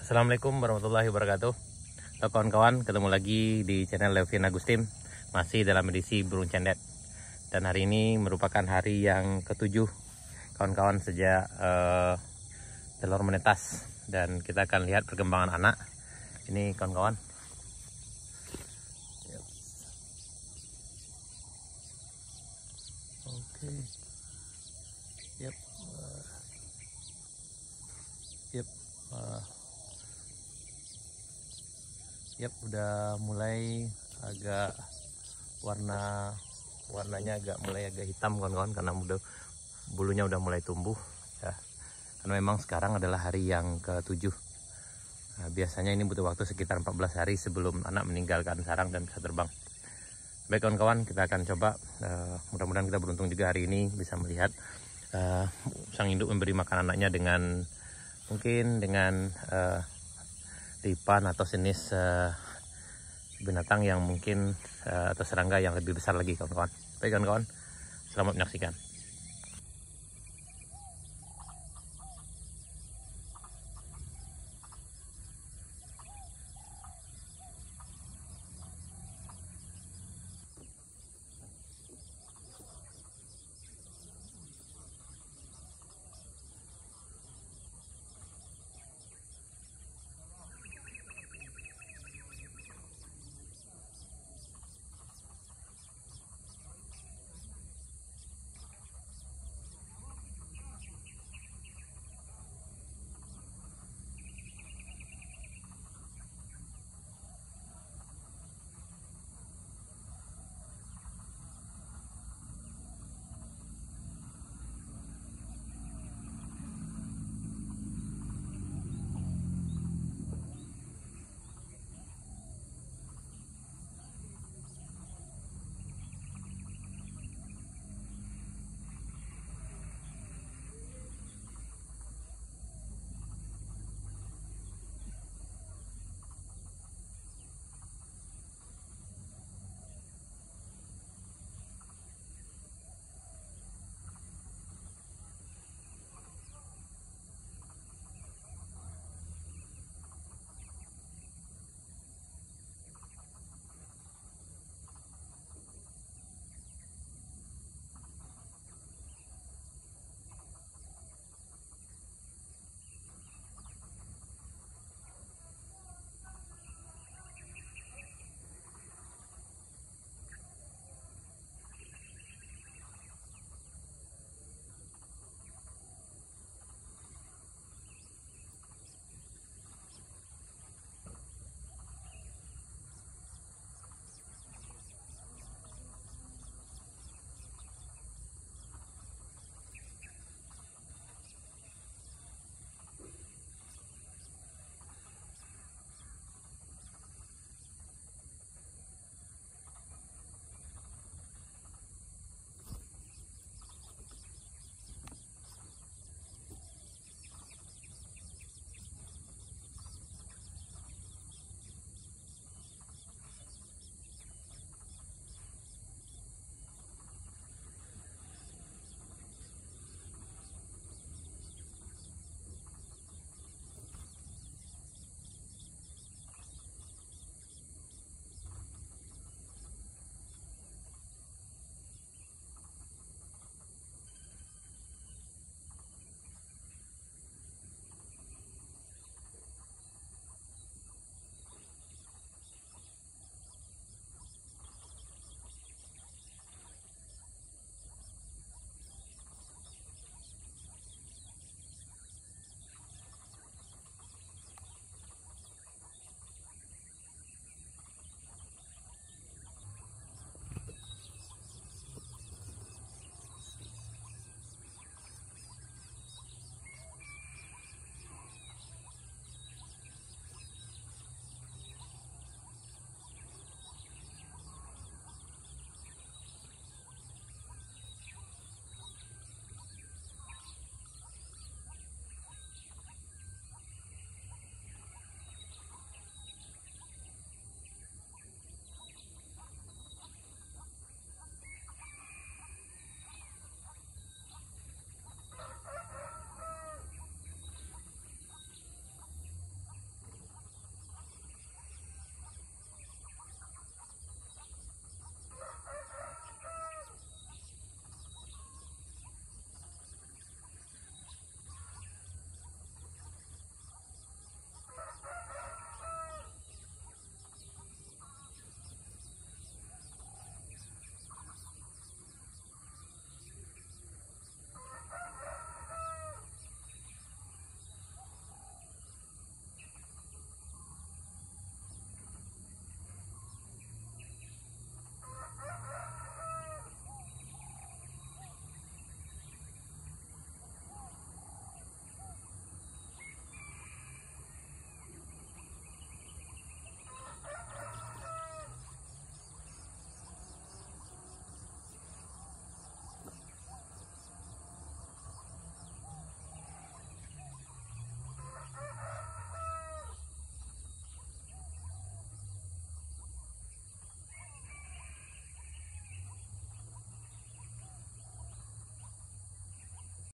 Assalamualaikum warahmatullahi wabarakatuh. Kawan-kawan, ketemu lagi di channel Levin Agustin, masih dalam edisi burung cendet. Dan hari ini merupakan hari yang ke-7 kawan-kawan sejak telur menetas, dan kita akan lihat perkembangan anak. Ini kawan-kawan. Oke. Udah mulai agak warnanya mulai agak hitam kawan-kawan, karena bulunya udah mulai tumbuh ya. Karena memang sekarang adalah hari yang ke-7. Nah, biasanya ini butuh waktu sekitar 14 hari sebelum anak meninggalkan sarang dan bisa terbang. Baik kawan-kawan, kita akan coba, mudah-mudahan kita beruntung juga hari ini bisa melihat sang induk memberi makan anaknya dengan mungkin dengan lipan atau jenis binatang yang mungkin atau serangga yang lebih besar lagi kawan-kawan. Baik kawan-kawan, selamat menyaksikan.